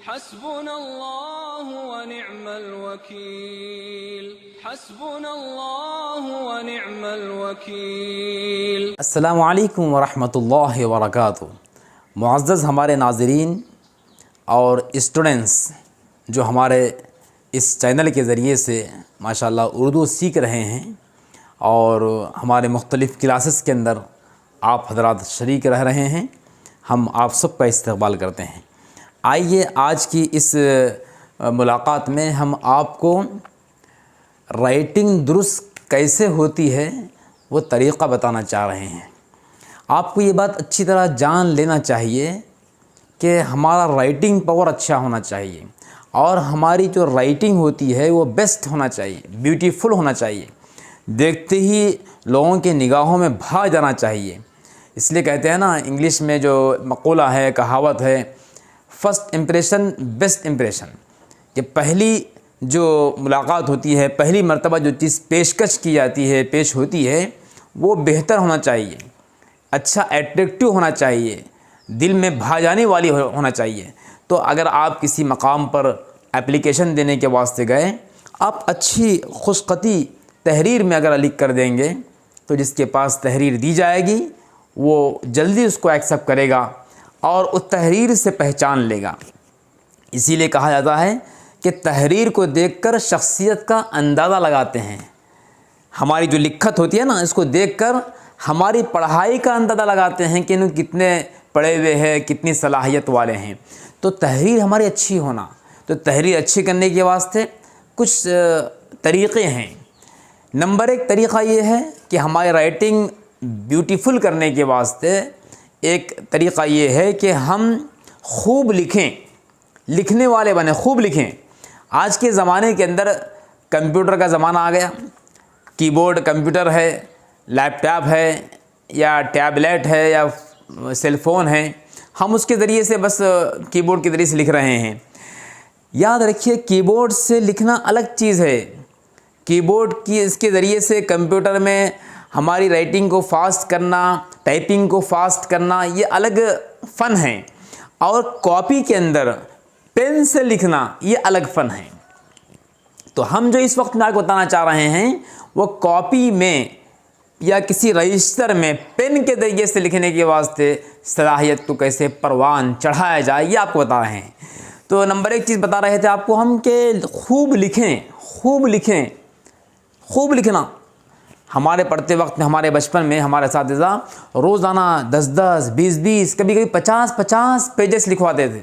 हस्बुनल्लाहु व निअमल वकील, हस्बुनल्लाहु व निअमल वकील। अस्सलामु अलैकुम व रहमतुल्लाहि व बरकातुहू। मुअज़्ज़ज़ हमारे नाज़रीन और स्टूडेंट्स जो हमारे इस चैनल के ज़रिए से माशाअल्लाह उर्दू सीख रहे हैं और हमारे मुख्तलिफ़ क्लासेस के अंदर आप हज़रात शरीक रह रहे हैं, हम आप सब का इस्तक़बाल करते हैं। आइए आज की इस मुलाकात में हम आपको राइटिंग दुरुस्त कैसे होती है वो तरीक़ा बताना चाह रहे हैं। आपको ये बात अच्छी तरह जान लेना चाहिए कि हमारा राइटिंग पावर अच्छा होना चाहिए और हमारी जो राइटिंग होती है वो बेस्ट होना चाहिए, ब्यूटीफुल होना चाहिए, देखते ही लोगों के निगाहों में भा जाना चाहिए। इसलिए कहते हैं ना, इंग्लिश में जो मक़ूला है, कहावत है, फ़र्स्ट इम्प्रेशन बेस्ट इम्प्रेशन, कि पहली जो मुलाकात होती है, पहली मर्तबा जो चीज़ पेशकश की जाती है, पेश होती है, वो बेहतर होना चाहिए, अच्छा अट्रैक्टिव होना चाहिए, दिल में भा जाने वाली होना चाहिए। तो अगर आप किसी मकाम पर एप्लीकेशन देने के वास्ते गए, आप अच्छी खुशखती तहरीर में अगर लिख कर देंगे तो जिसके पास तहरीर दी जाएगी वो जल्दी उसको एक्सेप्ट करेगा और उस तहरीर से पहचान लेगा। इसीलिए कहा जाता है कि तहरीर को देखकर शख्सियत का अंदाज़ा लगाते हैं। हमारी जो लिखत होती है ना, इसको देखकर हमारी पढ़ाई का अंदाज़ा लगाते हैं कि इन्हें कितने पढ़े हुए हैं, कितनी सलाहियत वाले हैं। तो तहरीर हमारी अच्छी होना, तो तहरीर अच्छी करने के वास्ते कुछ तरीक़े हैं। नंबर एक तरीक़ा ये है कि हमारी राइटिंग ब्यूटीफुल करने के वास्ते एक तरीक़ा ये है कि हम खूब लिखें, लिखने वाले बने, खूब लिखें। आज के ज़माने के अंदर कंप्यूटर का ज़माना आ गया, कीबोर्ड कंप्यूटर है, लैपटॉप है या टैबलेट है या सेलफ़ोन है, हम उसके ज़रिए से बस कीबोर्ड के ज़रिए से लिख रहे हैं। याद रखिए, कीबोर्ड से लिखना अलग चीज़ है। कीबोर्ड की इसके ज़रिए से कंप्यूटर में हमारी राइटिंग को फास्ट करना, टाइपिंग को फास्ट करना, ये अलग फ़न है। और कॉपी के अंदर पेन से लिखना ये अलग फ़न है। तो हम जो इस वक्त में आपको बताना चाह रहे हैं वो कॉपी में या किसी रजिस्टर में पेन के ज़रिए से लिखने के वास्ते सलाहियत को कैसे परवान चढ़ाया जाए, ये आपको बता रहे हैं। तो नंबर एक चीज़ बता रहे थे आपको हम कि खूब लिखें, खूब लिखें, खूब लिखना। हमारे पढ़ते वक्त में, हमारे बचपन में हमारे असातिज़ा रोज़ाना 10-10, 20-20, कभी-कभी 50-50 पेजेस लिखवाते थे,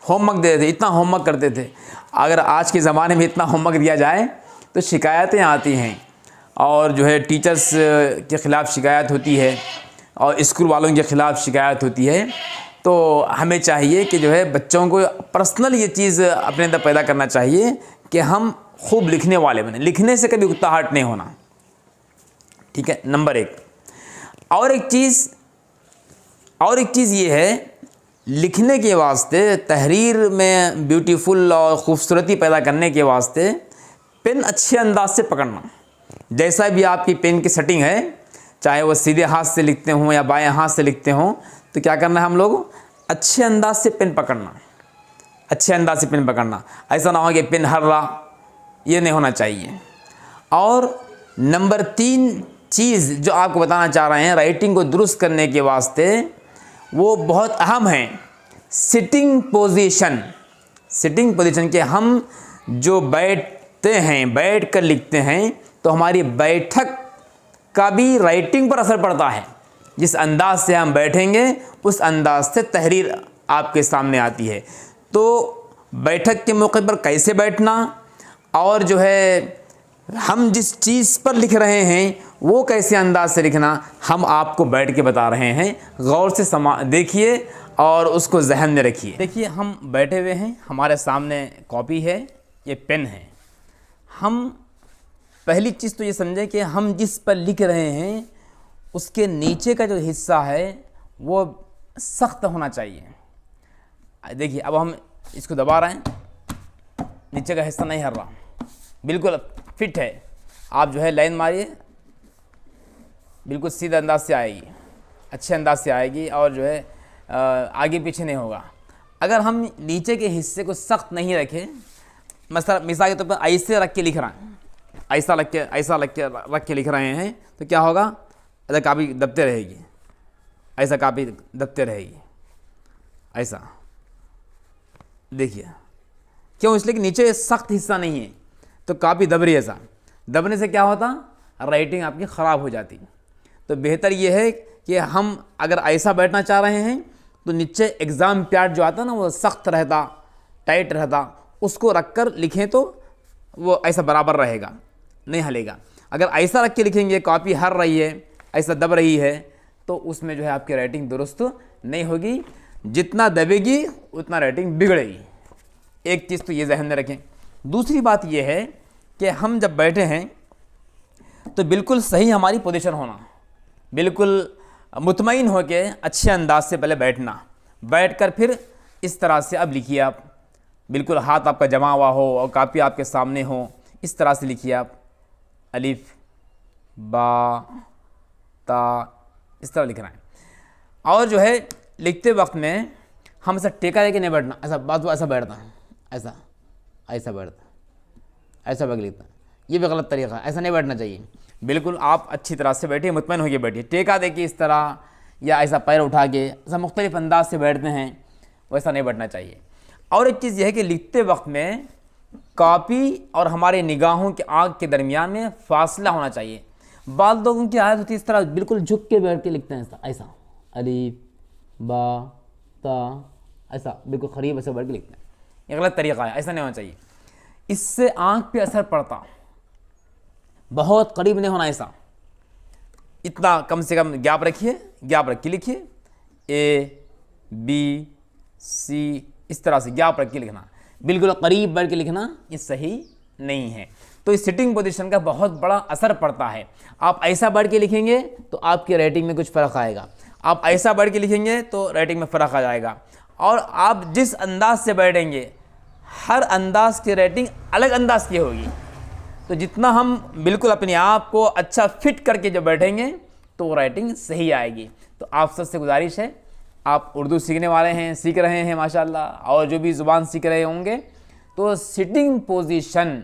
होमवर्क देते थे, इतना होमवर्क करते थे। अगर आज के ज़माने में इतना होमवर्क दिया जाए तो शिकायतें आती हैं और जो है टीचर्स के ख़िलाफ़ शिकायत होती है और स्कूल वालों के ख़िलाफ़ शिकायत होती है। तो हमें चाहिए कि जो है बच्चों को पर्सनल ये चीज़ अपने अंदर पैदा करना चाहिए कि हम खूब लिखने वाले बने, लिखने से कभी उकताहट नहीं होना, ठीक है। नंबर एक। और एक चीज़ ये है, लिखने के वास्ते, तहरीर में ब्यूटीफुल और ख़ूबसूरती पैदा करने के वास्ते पेन अच्छे अंदाज से पकड़ना। जैसा भी आपकी पेन की सेटिंग है, चाहे वो सीधे हाथ से लिखते हों या बाएं हाथ से लिखते हों, तो क्या करना है हम लोग, अच्छे अंदाज से पेन पकड़ना, अच्छे अंदाज से पेन पकड़ना। ऐसा ना हो कि पेन हर रहा, ये नहीं होना चाहिए। और नंबर 3 चीज़ जो आपको बताना चाह रहे हैं राइटिंग को दुरुस्त करने के वास्ते, वो बहुत अहम है, सिटिंग पोजीशन। सिटिंग पोजीशन के हम जो बैठते हैं, बैठ कर लिखते हैं, तो हमारी बैठक का भी राइटिंग पर असर पड़ता है। जिस अंदाज से हम बैठेंगे उस अंदाज से तहरीर आपके सामने आती है। तो बैठक के मौके पर कैसे बैठना और जो है हम जिस चीज़ पर लिख रहे हैं वो कैसे अंदाज से लिखना, हम आपको बैठ के बता रहे हैं। गौर से देखिए और उसको जहन में रखिए। देखिए, हम बैठे हुए हैं, हमारे सामने कॉपी है, ये पेन है। हम पहली चीज़ तो ये समझें कि हम जिस पर लिख रहे हैं उसके नीचे का जो हिस्सा है वो सख्त होना चाहिए। देखिए, अब हम इसको दबा रहे हैं, नीचे का हिस्सा नहीं हर रहा, बिल्कुल फिट है। आप जो है लाइन मारिए, बिल्कुल सीधा अंदाज से आएगी, अच्छे अंदाज से आएगी और जो है आगे पीछे नहीं होगा। अगर हम नीचे के हिस्से को सख्त नहीं रखें, मिसाल के तौर पर ऐसे रख के लिख रहे हैं, ऐसा रख के लिख रहे हैं, तो क्या होगा, ऐसा कापी दबते रहेगी, ऐसा कापी दबते रहेगी, ऐसा देखिए। क्यों? इसलिए कि नीचे सख्त हिस्सा नहीं है, तो कापी दब रही है। ऐसा दबने से क्या होता, राइटिंग आपकी ख़राब हो जाती। तो बेहतर ये है कि हम अगर ऐसा बैठना चाह रहे हैं तो नीचे एग्ज़ाम पैड जो आता है ना, वो सख्त रहता, टाइट रहता, उसको रख कर लिखें तो वो ऐसा बराबर रहेगा, नहीं हलेगा। अगर ऐसा रख के लिखेंगे, कॉपी हर रही है, ऐसा दब रही है, तो उसमें जो है आपकी राइटिंग दुरुस्त नहीं होगी। जितना दबेगी उतना राइटिंग बिगड़ेगी। एक चीज़ तो ये जहन में रखें। दूसरी बात ये है कि हम जब बैठे हैं तो बिल्कुल सही हमारी पोजीशन होना, बिल्कुल मुतमईन होके अच्छे अंदाज से पहले बैठना, बैठकर फिर इस तरह से अब लिखिए आप, बिल्कुल हाथ आपका जमा हुआ हो और कापी आपके सामने हो, इस तरह से लिखिए आप, अलिफ बा ता, इस तरह लिखना है। और जो है लिखते वक्त में हम ऐसा टेका लेके नहीं बैठना, ऐसा बात ऐसा बैठना है, ऐसा बैठता, ऐसा बैठ लिखता, ये भी गलत तरीका है, ऐसा नहीं बैठना चाहिए। बिल्कुल आप अच्छी तरह से बैठिए, मुतमईन होकर बैठिए। टेका देखिए इस तरह, या ऐसा पैर उठा के, ऐसा मुख्तलिफ अंदाज से बैठते हैं, वैसा नहीं बैठना चाहिए। और एक चीज़ यह है कि लिखते वक्त में कॉपी और हमारे निगाहों के आँख के दरमियान में फासला होना चाहिए। बाद लोगों की आदत होती है इस तरह बिल्कुल झुक के बैठ के लिखते हैं, ऐसा अलिफ बा ता, ऐसा बिल्कुल करीब ऐसे बैठ के लिखते हैं, ये गलत तरीका है, ऐसा नहीं होना चाहिए। इससे आँख पे असर पड़ता, बहुत करीब नहीं होना ऐसा, इतना कम से कम गैप रखिए, गैप रख के लिखिए, ए बी सी, इस तरह से गैप रख के लिखना, बिल्कुल करीब बैठ के लिखना ये सही नहीं है। तो इस सिटिंग पोजीशन का बहुत बड़ा असर पड़ता है। आप ऐसा बैठ के लिखेंगे तो आपकी राइटिंग में कुछ फ़र्क आएगा, आप ऐसा बैठ के लिखेंगे तो राइटिंग में फ़र्क आ जाएगा। और आप जिस अंदाज से बैठेंगे, हर अंदाज की राइटिंग अलग अंदाज की होगी। तो जितना हम बिल्कुल अपने आप को अच्छा फिट करके जब बैठेंगे तो राइटिंग सही आएगी। तो आप सबसे गुजारिश है, आप उर्दू सीखने वाले हैं, सीख रहे हैं माशाल्लाह, और जो भी ज़ुबान सीख रहे होंगे, तो सिटिंग पोजीशन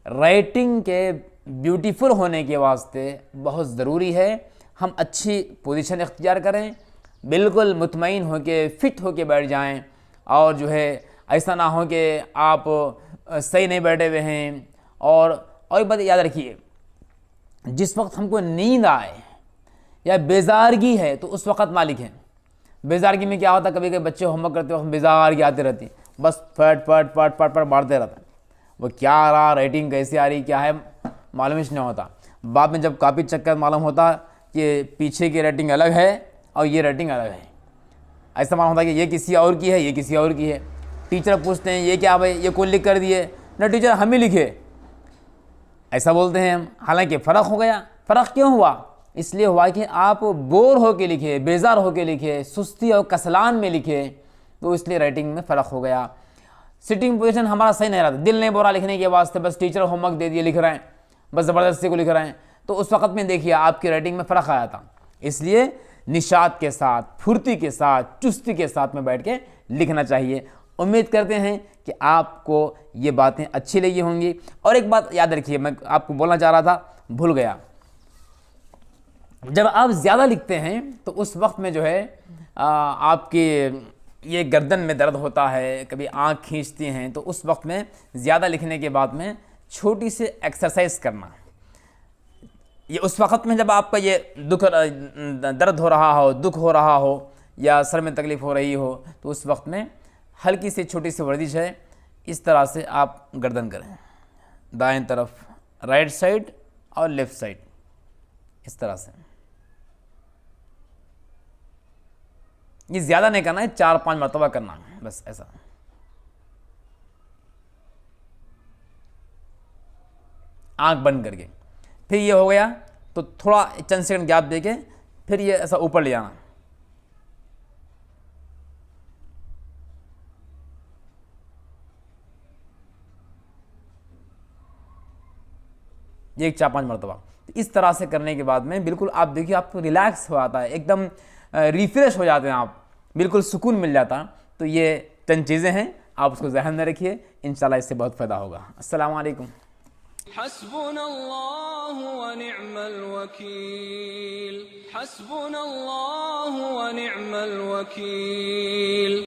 राइटिंग के ब्यूटीफुल होने के वास्ते बहुत ज़रूरी है। हम अच्छी पोजीशन इख्तियार करें, बिल्कुल मुतमईन होके फिट होके बैठ जाएं, और जो है ऐसा ना हो कि आप सही नहीं बैठे हुए हैं। और एक बात याद रखिए, जिस वक्त हमको नींद आए या बेजारगी है तो उस वक्त ना लिखें। बेजारगी में क्या होता है, कभी कभी बच्चे होमवर्क करते वक्त बेजारगी आती रहती, बस फट फट फट फट फट मारते रहता है, वो क्या आ रहा, राइटिंग कैसे आ रही, क्या है मालूम ही नहीं होता। बाद में जब कापी चेक कर मालूम होता कि पीछे की राइटिंग अलग है और ये राइटिंग अलग है। ऐसा मालूम होता है कि ये किसी और की है, ये किसी और की है। टीचर पूछते हैं ये क्या भाई, ये कौन लिख कर दिए? ना टीचर हम ही लिखे, ऐसा बोलते हैं हम। हालांकि फ़र्क हो गया। फ़र्क क्यों हुआ? इसलिए हुआ कि आप बोर होके लिखे, बेजार होके लिखे, सुस्ती और कसलान में लिखे, तो इसलिए राइटिंग में फ़र्क हो गया। सिटिंग पोजीशन हमारा सही नहीं रहा, दिल नहीं बोला लिखने के वास्ते, बस टीचर होमवर्क दे दिए, लिख रहे हैं, बस ज़बरदस्ती को लिख रहे हैं, तो उस वक़्त में देखिए आपकी राइटिंग में फ़र्क आया था। इसलिए निशात के साथ, फुर्ती के साथ, चुस्ती के साथ में बैठ के लिखना चाहिए। उम्मीद करते हैं कि आपको ये बातें अच्छी लगी होंगी। और एक बात याद रखिए, मैं आपको बोलना चाह रहा था, भूल गया। जब आप ज़्यादा लिखते हैं तो उस वक्त में जो है आपके ये गर्दन में दर्द होता है, कभी आँख खींचती हैं, तो उस वक्त में ज़्यादा लिखने के बाद में छोटी सी एक्सरसाइज करना। ये उस वक्त में जब आपका ये दर्द हो रहा हो, दुख हो रहा हो, या सर में तकलीफ़ हो रही हो, तो उस वक्त में हल्की सी छोटी सी वर्जिश है, इस तरह से आप गर्दन करें, दाएं तरफ राइट साइड और लेफ़्ट साइड, इस तरह से। ये ज़्यादा नहीं करना है, 4-5 मरतबा करना है, बस ऐसा। आंख बंद करके। फिर ये हो गया तो थोड़ा चंद सेकंड गैप देके फिर ये ऐसा ऊपर ले जाना। ये 4-5 मरतबा। तो इस तरह से करने के बाद में बिल्कुल आप देखिए आपको रिलैक्स हो आता है, एकदम रिफ्रेश हो जाते हैं आप, बिल्कुल सुकून मिल जाता है। तो ये चंद चीज़ें हैं, आप उसको ज़हन में रखिए, इंशाल्लाह इससे बहुत फ़ायदा होगा। अस्सलाम वालेकुम। हस्बुनल्लाहु व निअमल वकील, हस्बुनल्लाहु व निअमल वकील।